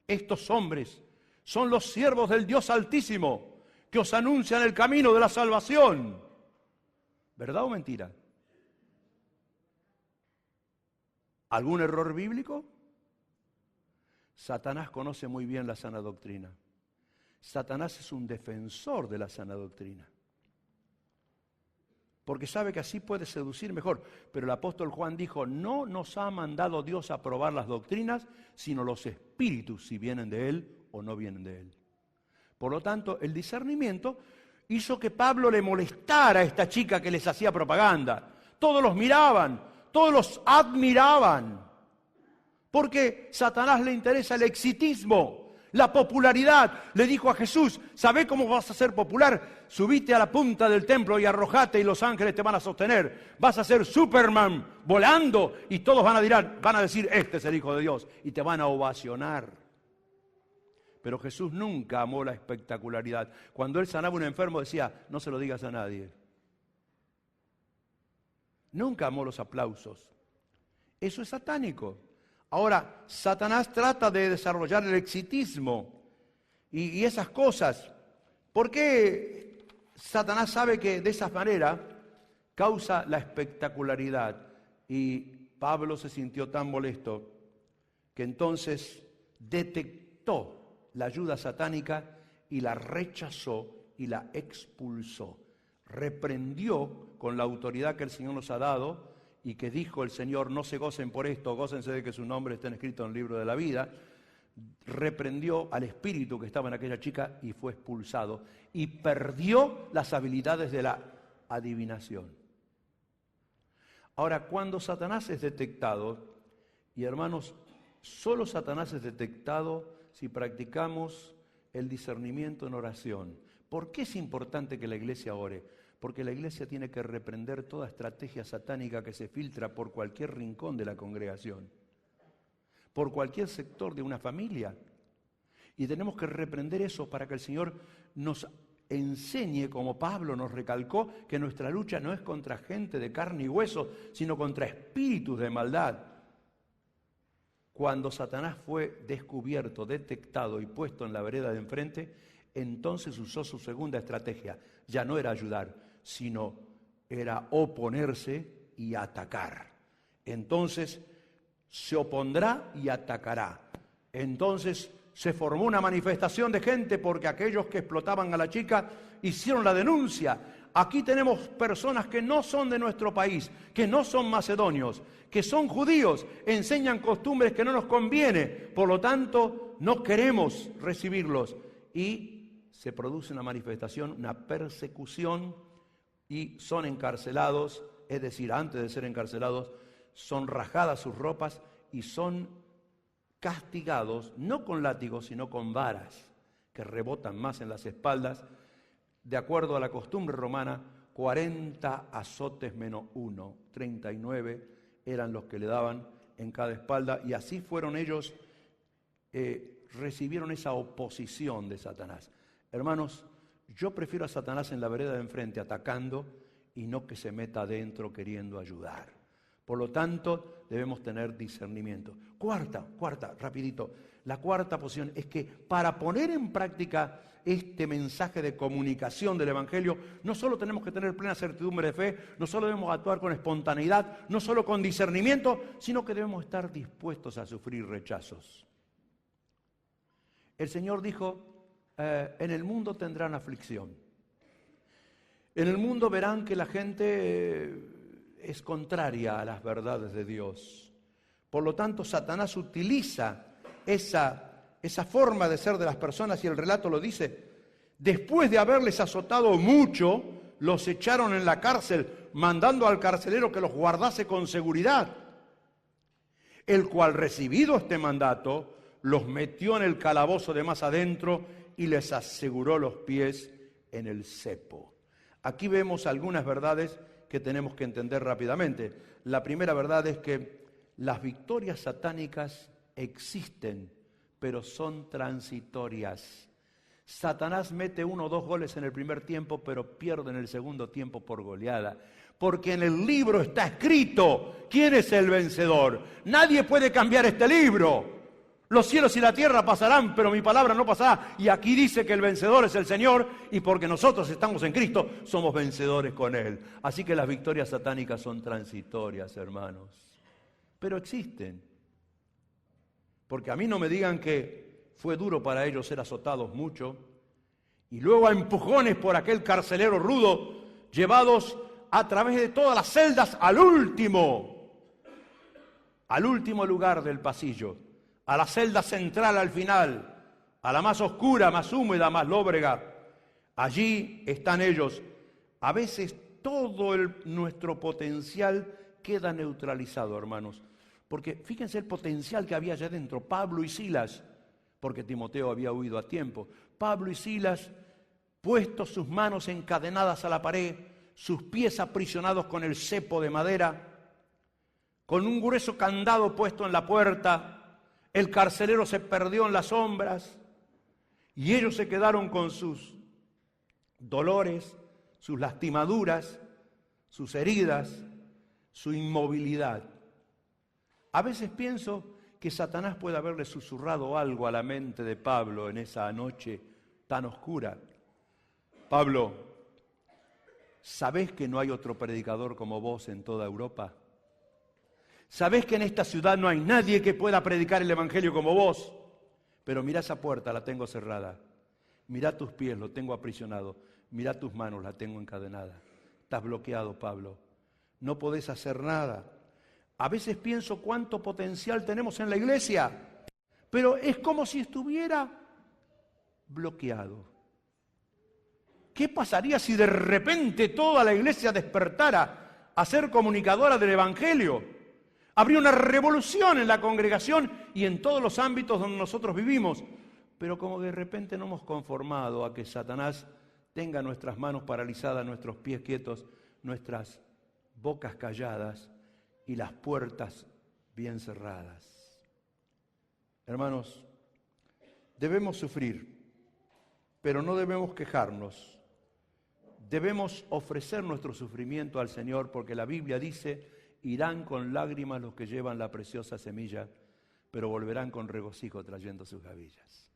estos hombres son los siervos del Dios Altísimo que os anuncian el camino de la salvación. ¿Verdad o mentira? ¿Algún error bíblico? Satanás conoce muy bien la sana doctrina. Satanás es un defensor de la sana doctrina. Porque sabe que así puede seducir mejor. Pero el apóstol Juan dijo, no nos ha mandado Dios a probar las doctrinas, sino los espíritus, si vienen de Él o no vienen de Él. Por lo tanto, el discernimiento hizo que Pablo le molestara a esta chica que les hacía propaganda. Todos los miraban, todos los admiraban. Porque a Satanás le interesa el exitismo, la popularidad. Le dijo a Jesús, ¿sabés cómo vas a ser popular? Subite a la punta del templo y arrojate y los ángeles te van a sostener. Vas a ser Superman volando y todos van a decir, este es el Hijo de Dios. Y te van a ovacionar. Pero Jesús nunca amó la espectacularidad. Cuando Él sanaba a un enfermo decía, no se lo digas a nadie. Nunca amó los aplausos. Eso es satánico. Ahora, Satanás trata de desarrollar el exitismo y esas cosas. ¿Por qué Satanás sabe que de esa manera causa la espectacularidad? Y Pablo se sintió tan molesto que entonces detectó la ayuda satánica y la rechazó y la expulsó. Reprendió con la autoridad que el Señor nos ha dado y que dijo el Señor, no se gocen por esto, gócense de que su nombre esté escrito en el libro de la vida. Reprendió al espíritu que estaba en aquella chica y fue expulsado. Y perdió las habilidades de la adivinación. Ahora, cuando Satanás es detectado, y hermanos, solo Satanás es detectado si practicamos el discernimiento en oración. ¿Por qué es importante que la iglesia ore? Porque la iglesia tiene que reprender toda estrategia satánica que se filtra por cualquier rincón de la congregación, por cualquier sector de una familia. Y tenemos que reprender eso para que el Señor nos enseñe, como Pablo nos recalcó, que nuestra lucha no es contra gente de carne y hueso, sino contra espíritus de maldad. Cuando Satanás fue descubierto, detectado y puesto en la vereda de enfrente, entonces usó su segunda estrategia. Ya no era ayudar, sino era oponerse y atacar. Entonces se opondrá y atacará. Entonces se formó una manifestación de gente porque aquellos que explotaban a la chica hicieron la denuncia. Aquí tenemos personas que no son de nuestro país, que no son macedonios, que son judíos, enseñan costumbres que no nos conviene, por lo tanto no queremos recibirlos. Y se produce una manifestación, una persecución y son encarcelados, es decir, antes de ser encarcelados, son rajadas sus ropas y son castigados, no con látigos, sino con varas que rebotan más en las espaldas. De acuerdo a la costumbre romana, 40 azotes menos 1, 39 eran los que le daban en cada espalda, y así fueron ellos, recibieron esa oposición de Satanás. Hermanos, yo prefiero a Satanás en la vereda de enfrente atacando y no que se meta adentro queriendo ayudar. Por lo tanto, debemos tener discernimiento. Cuarta, rapidito. La cuarta posición es que para poner en práctica este mensaje de comunicación del Evangelio, no solo tenemos que tener plena certidumbre de fe, no solo debemos actuar con espontaneidad, no solo con discernimiento, sino que debemos estar dispuestos a sufrir rechazos. El Señor dijo, en el mundo tendrán aflicción. En el mundo verán que la gente es contraria a las verdades de Dios. Por lo tanto, Satanás utiliza esa forma de ser de las personas, y el relato lo dice. Después de haberles azotado mucho, los echaron en la cárcel, mandando al carcelero que los guardase con seguridad, el cual, recibido este mandato, los metió en el calabozo de más adentro y les aseguró los pies en el cepo. Aquí vemos algunas verdades que tenemos que entender rápidamente. La primera verdad es que las victorias satánicas existen, pero son transitorias. Satanás mete 1 o 2 goles en el primer tiempo, pero pierde en el segundo tiempo por goleada. Porque en el libro está escrito quién es el vencedor. Nadie puede cambiar este libro. Los cielos y la tierra pasarán, pero mi palabra no pasará. Y aquí dice que el vencedor es el Señor, y porque nosotros estamos en Cristo, somos vencedores con Él. Así que las victorias satánicas son transitorias, hermanos. Pero existen. Porque a mí no me digan que fue duro para ellos ser azotados mucho, y luego a empujones por aquel carcelero rudo, llevados a través de todas las celdas al último lugar del pasillo, a la celda central al final, a la más oscura, más húmeda, más lóbrega. Allí están ellos. A veces todo nuestro potencial queda neutralizado, hermanos. Porque fíjense el potencial que había allá adentro. Pablo y Silas, porque Timoteo había huido a tiempo. Pablo y Silas, puestos sus manos encadenadas a la pared, sus pies aprisionados con el cepo de madera, con un grueso candado puesto en la puerta. El carcelero se perdió en las sombras y ellos se quedaron con sus dolores, sus lastimaduras, sus heridas, su inmovilidad. A veces pienso que Satanás puede haberle susurrado algo a la mente de Pablo en esa noche tan oscura. Pablo, ¿sabés que no hay otro predicador como vos en toda Europa? ¿Sabés que en esta ciudad no hay nadie que pueda predicar el Evangelio como vos? Pero mirá esa puerta, la tengo cerrada. Mirá tus pies, lo tengo aprisionado. Mirá tus manos, la tengo encadenada. Estás bloqueado, Pablo. No podés hacer nada. A veces pienso cuánto potencial tenemos en la iglesia, pero es como si estuviera bloqueado. ¿Qué pasaría si de repente toda la iglesia despertara a ser comunicadora del Evangelio? Habría una revolución en la congregación y en todos los ámbitos donde nosotros vivimos. Pero como de repente no hemos conformado a que Satanás tenga nuestras manos paralizadas, nuestros pies quietos, nuestras bocas calladas y las puertas bien cerradas. Hermanos, debemos sufrir, pero no debemos quejarnos. Debemos ofrecer nuestro sufrimiento al Señor, porque la Biblia dice: irán con lágrimas los que llevan la preciosa semilla, pero volverán con regocijo trayendo sus gavillas.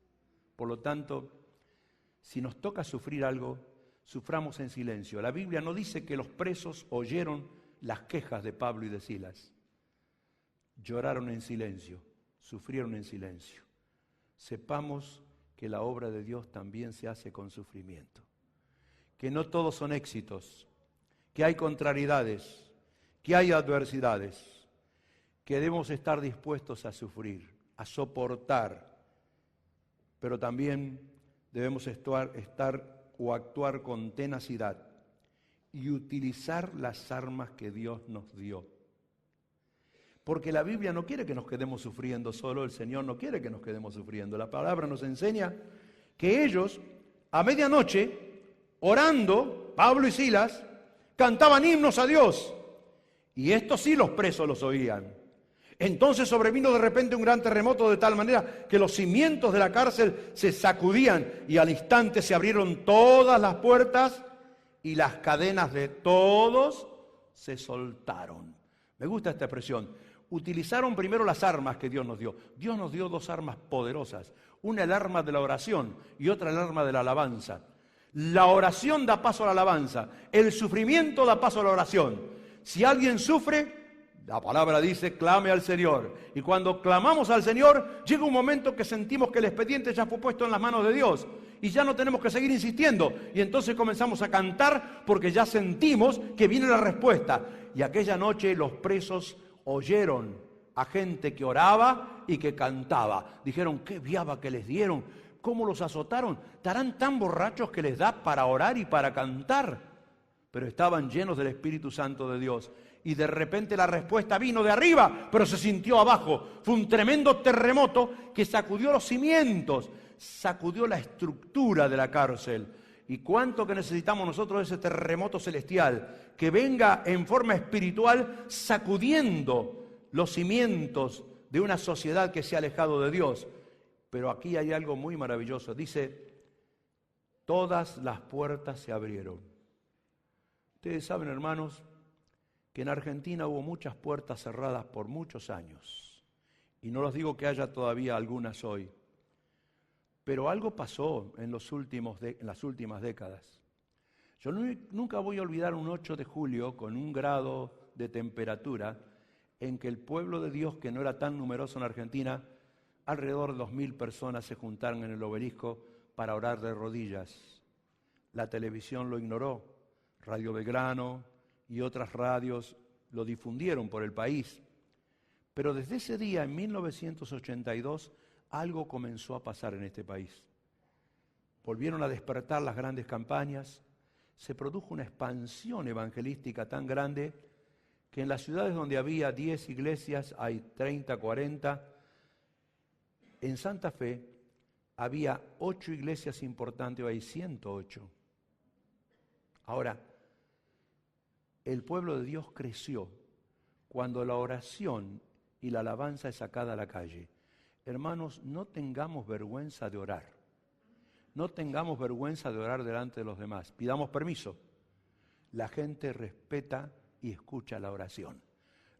Por lo tanto, si nos toca sufrir algo, suframos en silencio. La Biblia no dice que los presos oyeron las quejas de Pablo y de Silas. Lloraron en silencio, sufrieron en silencio. Sepamos que la obra de Dios también se hace con sufrimiento. Que no todos son éxitos, que hay contrariedades, que hay adversidades, que debemos estar dispuestos a sufrir, a soportar, pero también debemos actuar con tenacidad y utilizar las armas que Dios nos dio. Porque la Biblia no quiere que nos quedemos sufriendo solo, el Señor no quiere que nos quedemos sufriendo. La palabra nos enseña que ellos, a medianoche, orando, Pablo y Silas, cantaban himnos a Dios. Y estos sí los presos los oían. Entonces sobrevino de repente un gran terremoto de tal manera que los cimientos de la cárcel se sacudían y al instante se abrieron todas las puertas y las cadenas de todos se soltaron. Me gusta esta expresión. Utilizaron primero las armas que Dios nos dio. Dios nos dio dos armas poderosas. Una el arma de la oración y otra el arma de la alabanza. La oración da paso a la alabanza. El sufrimiento da paso a la oración. Si alguien sufre, la palabra dice, clame al Señor. Y cuando clamamos al Señor, llega un momento que sentimos que el expediente ya fue puesto en las manos de Dios. Y ya no tenemos que seguir insistiendo. Y entonces comenzamos a cantar porque ya sentimos que viene la respuesta. Y aquella noche los presos oyeron a gente que oraba y que cantaba. Dijeron, qué viaba que les dieron, cómo los azotaron. ¿Estarán tan borrachos que les da para orar y para cantar? Pero estaban llenos del Espíritu Santo de Dios. Y de repente la respuesta vino de arriba, pero se sintió abajo. Fue un tremendo terremoto que sacudió los cimientos, sacudió la estructura de la cárcel. ¿Y cuánto que necesitamos nosotros de ese terremoto celestial? Que venga en forma espiritual sacudiendo los cimientos de una sociedad que se ha alejado de Dios. Pero aquí hay algo muy maravilloso. Dice, todas las puertas se abrieron. Ustedes saben, hermanos, que en Argentina hubo muchas puertas cerradas por muchos años. Y no les digo que haya todavía algunas hoy. Pero algo pasó en las últimas décadas. Yo nunca voy a olvidar un 8 de julio con 1 grado de temperatura en que el pueblo de Dios, que no era tan numeroso en Argentina, alrededor de 2.000 personas se juntaron en el obelisco para orar de rodillas. La televisión lo ignoró, Radio Belgrano y otras radios lo difundieron por el país. Pero desde ese día, en 1982, algo comenzó a pasar en este país. Volvieron a despertar las grandes campañas, se produjo una expansión evangelística tan grande que en las ciudades donde había 10 iglesias hay 30, 40. En Santa Fe había 8 iglesias importantes, hoy hay 108. Ahora, el pueblo de Dios creció cuando la oración y la alabanza es sacada a la calle. Hermanos, no tengamos vergüenza de orar. No tengamos vergüenza de orar delante de los demás. Pidamos permiso. La gente respeta y escucha la oración.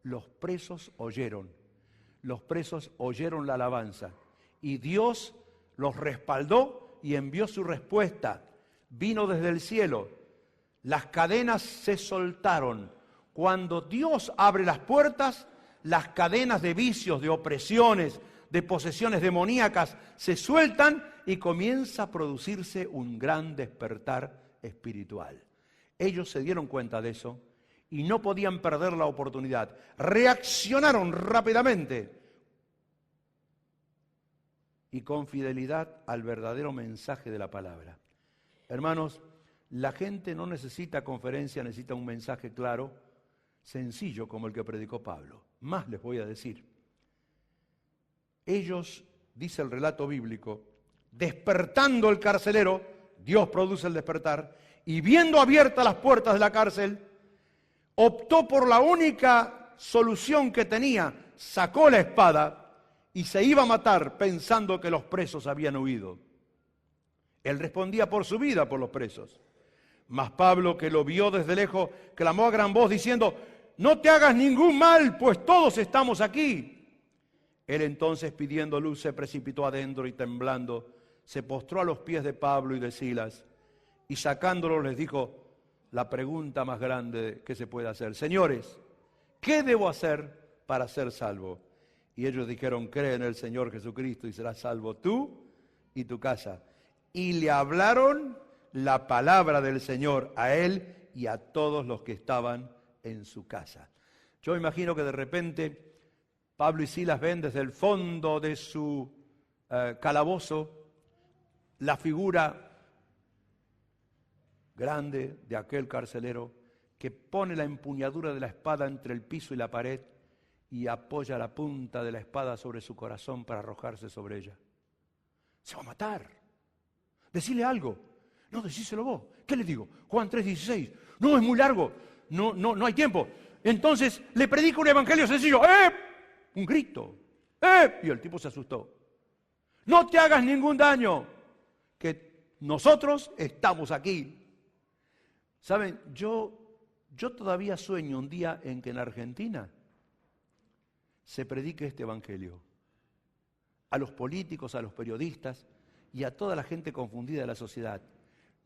Los presos oyeron la alabanza. Y Dios los respaldó y envió su respuesta. Vino desde el cielo. Las cadenas se soltaron. Cuando Dios abre las puertas, las cadenas de vicios, de opresiones, de posesiones demoníacas se sueltan y comienza a producirse un gran despertar espiritual. Ellos se dieron cuenta de eso y no podían perder la oportunidad. Reaccionaron rápidamente y con fidelidad al verdadero mensaje de la palabra. Hermanos, la gente no necesita conferencia, necesita un mensaje claro, sencillo como el que predicó Pablo. Más les voy a decir. Ellos, dice el relato bíblico, despertando el carcelero, Dios produce el despertar, y viendo abiertas las puertas de la cárcel, optó por la única solución que tenía, sacó la espada y se iba a matar pensando que los presos habían huido. Él respondía por su vida por los presos. Mas Pablo, que lo vio desde lejos, clamó a gran voz diciendo, no te hagas ningún mal, pues todos estamos aquí. Él entonces, pidiendo luz, se precipitó adentro y temblando, se postró a los pies de Pablo y de Silas y sacándolos les dijo la pregunta más grande que se puede hacer. Señores, ¿qué debo hacer para ser salvo? Y ellos dijeron, cree en el Señor Jesucristo y serás salvo tú y tu casa. Y le hablaron la palabra del Señor a él y a todos los que estaban en su casa. Yo imagino que de repente Pablo y Silas ven desde el fondo de su calabozo la figura grande de aquel carcelero que pone la empuñadura de la espada entre el piso y la pared y apoya la punta de la espada sobre su corazón para arrojarse sobre ella. Se va a matar. Decile algo. No, decíselo vos. ¿Qué le digo? Juan 3:16. No, es muy largo. No hay tiempo. Entonces le predico un evangelio sencillo. Un grito. Y el tipo se asustó. No te hagas ningún daño, que nosotros estamos aquí. ¿Saben? Yo todavía sueño un día en que en Argentina se predique este evangelio. A los políticos, a los periodistas y a toda la gente confundida de la sociedad.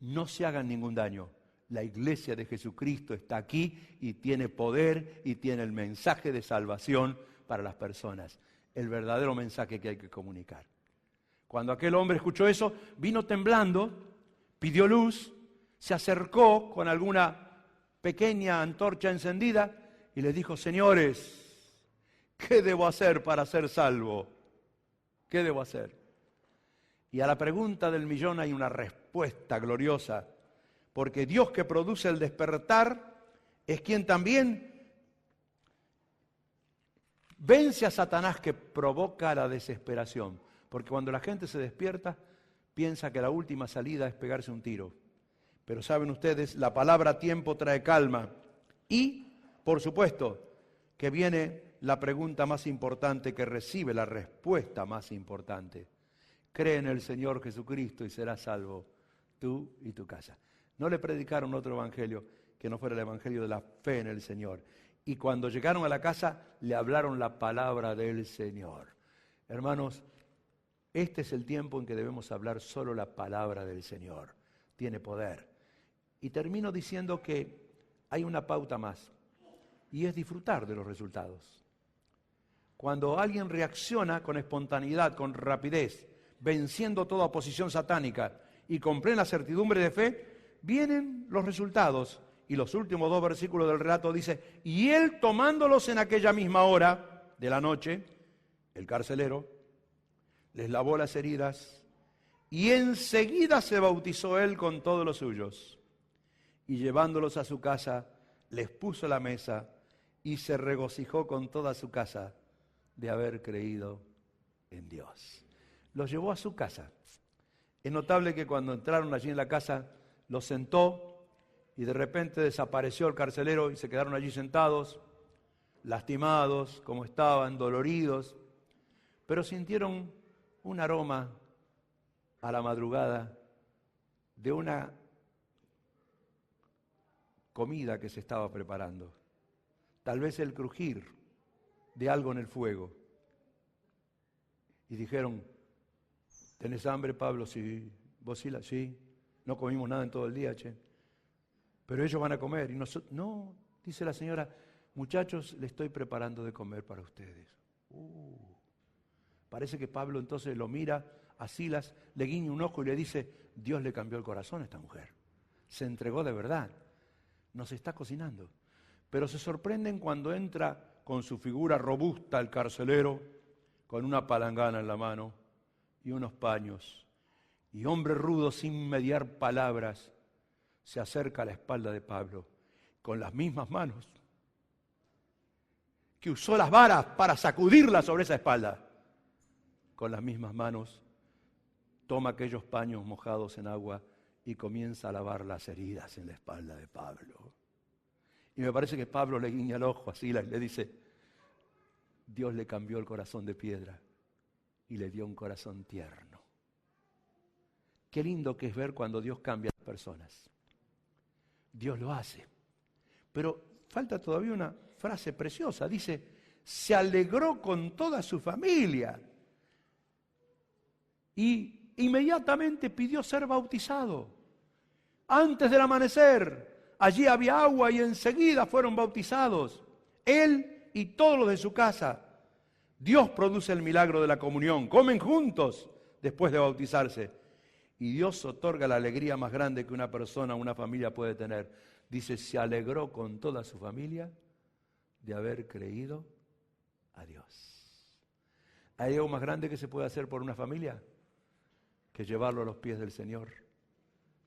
No se hagan ningún daño. La iglesia de Jesucristo está aquí y tiene poder y tiene el mensaje de salvación para las personas. El verdadero mensaje que hay que comunicar. Cuando aquel hombre escuchó eso, vino temblando, pidió luz, se acercó con alguna pequeña antorcha encendida y les dijo: señores, ¿qué debo hacer para ser salvo? ¿Qué debo hacer? Y a la pregunta del millón hay una respuesta gloriosa, porque Dios que produce el despertar es quien también vence a Satanás que provoca la desesperación. Porque cuando la gente se despierta, piensa que la última salida es pegarse un tiro. Pero saben ustedes, la palabra tiempo trae calma. Y, por supuesto, que viene la pregunta más importante que recibe la respuesta más importante. Cree en el Señor Jesucristo y serás salvo, tú y tu casa. No le predicaron otro evangelio que no fuera el evangelio de la fe en el Señor. Y cuando llegaron a la casa, le hablaron la palabra del Señor. Hermanos, este es el tiempo en que debemos hablar solo la palabra del Señor. Tiene poder. Y termino diciendo que hay una pauta más, y es disfrutar de los resultados. Cuando alguien reacciona con espontaneidad, con rapidez, venciendo toda oposición satánica y con plena certidumbre de fe, vienen los resultados. Y los últimos 2 versículos del relato dice: y él, tomándolos en aquella misma hora de la noche, el carcelero, les lavó las heridas y enseguida se bautizó él con todos los suyos. Y llevándolos a su casa, les puso la mesa y se regocijó con toda su casa de haber creído en Dios. Los llevó a su casa. Es notable que cuando entraron allí en la casa, los sentó y de repente desapareció el carcelero y se quedaron allí sentados, lastimados, como estaban, doloridos, pero sintieron un aroma a la madrugada de una comida que se estaba preparando. Tal vez el crujir de algo en el fuego. Y dijeron: ¿tenés hambre, Pablo? Sí. ¿Vos sí? No comimos nada en todo el día, che. Pero ellos van a comer. Y nosotros, no, dice la señora: muchachos, le estoy preparando de comer para ustedes. Parece que Pablo entonces lo mira a Silas, le guiña un ojo y le dice: Dios le cambió el corazón a esta mujer. Se entregó de verdad. Nos está cocinando. Pero se sorprenden cuando entra con su figura robusta el carcelero, con una palangana en la mano y unos paños. Y hombre rudo, sin mediar palabras, se acerca a la espalda de Pablo con las mismas manos que usó las varas para sacudirla sobre esa espalda. Con las mismas manos toma aquellos paños mojados en agua y comienza a lavar las heridas en la espalda de Pablo. Y me parece que Pablo le guiña el ojo a Silas y le dice: Dios le cambió el corazón de piedra y le dio un corazón tierno. Qué lindo que es ver cuando Dios cambia a las personas. Dios lo hace. Pero falta todavía una frase preciosa. Dice: se alegró con toda su familia. Y inmediatamente pidió ser bautizado. Antes del amanecer, allí había agua y enseguida fueron bautizados. Él y todos los de su casa. Dios produce el milagro de la comunión. Comen juntos después de bautizarse. Y Dios otorga la alegría más grande que una persona, una familia puede tener. Dice: se alegró con toda su familia de haber creído a Dios. ¿Hay algo más grande que se puede hacer por una familia que llevarlo a los pies del Señor?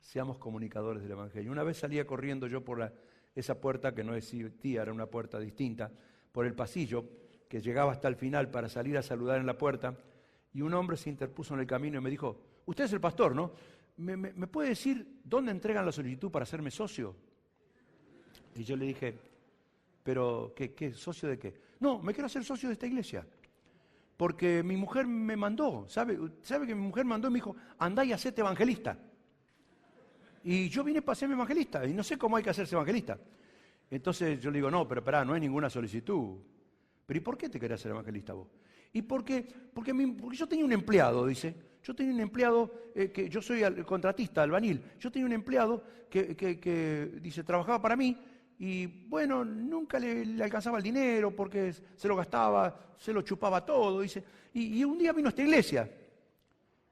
Seamos comunicadores del Evangelio. Una vez salía corriendo yo por esa puerta que no existía, era una puerta distinta, por el pasillo que llegaba hasta el final para salir a saludar en la puerta, y un hombre se interpuso en el camino y me dijo: usted es el pastor, ¿no? ¿Me puede decir dónde entregan la solicitud para hacerme socio? Y yo le dije: ¿pero qué socio de qué? No, me quiero hacer socio de esta iglesia. Porque mi mujer me mandó, ¿sabe que mi mujer mandó y me dijo: andá y hacete evangelista? Y yo vine para hacerme evangelista y no sé cómo hay que hacerse evangelista. Entonces yo le digo: no, pero esperá, no hay ninguna solicitud. ¿Pero y por qué te querías ser evangelista vos? ¿Y porque yo tenía un empleado, dice. Yo tenía un empleado, que yo soy contratista, albañil. Yo tenía un empleado que dice, trabajaba para mí y bueno, nunca le alcanzaba el dinero porque se lo gastaba, se lo chupaba todo, dice. Y un día vino a esta iglesia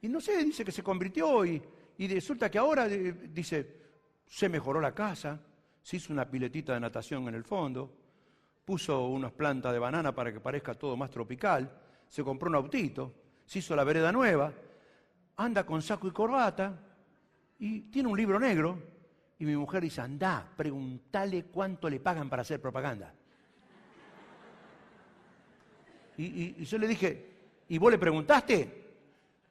y no sé, dice que se convirtió y resulta que ahora, dice, se mejoró la casa, se hizo una piletita de natación en el fondo, puso unas plantas de banana para que parezca todo más tropical, se compró un autito, se hizo la vereda nueva, anda con saco y corbata y tiene un libro negro. Y mi mujer dice, andá, preguntale cuánto le pagan para hacer propaganda. Y yo le dije, ¿y vos le preguntaste?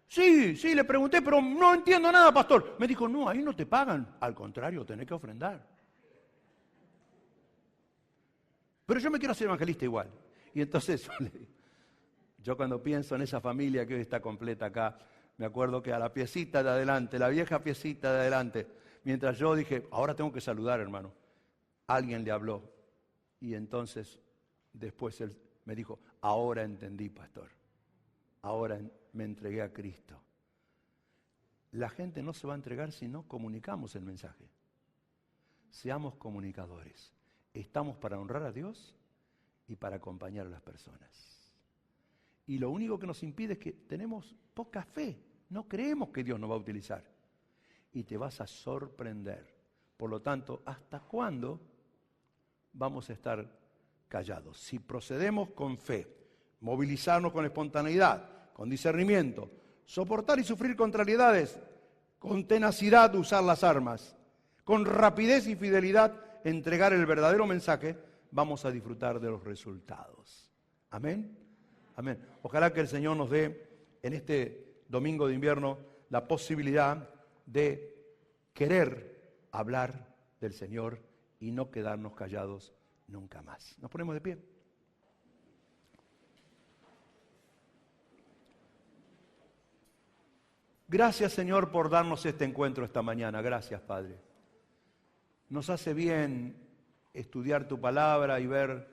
Sí, le pregunté, pero no entiendo nada, pastor. Me dijo, no, ahí no te pagan. Al contrario, tenés que ofrendar. Pero yo me quiero hacer evangelista igual. Y entonces yo cuando pienso en esa familia que hoy está completa acá, me acuerdo que a la piecita de adelante, la vieja piecita de adelante, mientras yo dije, ahora tengo que saludar, hermano, alguien le habló. Y entonces, después él me dijo, ahora entendí, pastor. Ahora me entregué a Cristo. La gente no se va a entregar si no comunicamos el mensaje. Seamos comunicadores. Estamos para honrar a Dios y para acompañar a las personas. Y lo único que nos impide es que tenemos poca fe. No creemos que Dios nos va a utilizar. Y te vas a sorprender. Por lo tanto, ¿hasta cuándo vamos a estar callados? Si procedemos con fe, movilizarnos con espontaneidad, con discernimiento, soportar y sufrir contrariedades, con tenacidad usar las armas, con rapidez y fidelidad entregar el verdadero mensaje, vamos a disfrutar de los resultados. Amén. Amén. Ojalá que el Señor nos dé en este domingo de invierno la posibilidad de querer hablar del Señor y no quedarnos callados nunca más. Nos ponemos de pie. Gracias, Señor, por darnos este encuentro esta mañana. Gracias, Padre. Nos hace bien estudiar tu palabra y ver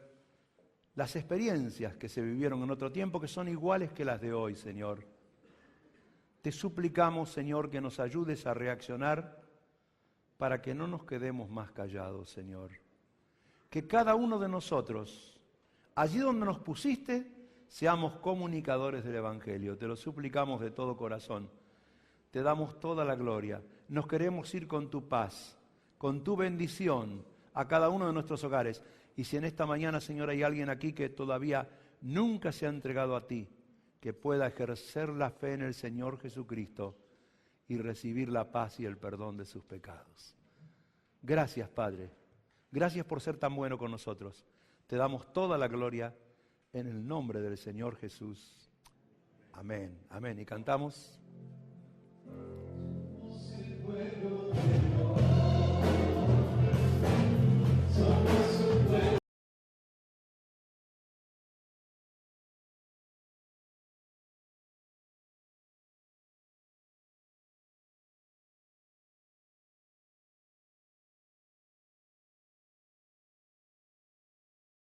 las experiencias que se vivieron en otro tiempo, que son iguales que las de hoy, Señor. Te suplicamos, Señor, que nos ayudes a reaccionar para que no nos quedemos más callados, Señor. Que cada uno de nosotros, allí donde nos pusiste, seamos comunicadores del Evangelio. Te lo suplicamos de todo corazón. Te damos toda la gloria. Nos queremos ir con tu paz, con tu bendición a cada uno de nuestros hogares. Y si en esta mañana, Señor, hay alguien aquí que todavía nunca se ha entregado a ti, que pueda ejercer la fe en el Señor Jesucristo y recibir la paz y el perdón de sus pecados. Gracias, Padre. Gracias por ser tan bueno con nosotros. Te damos toda la gloria en el nombre del Señor Jesús. Amén. Amén. Y cantamos.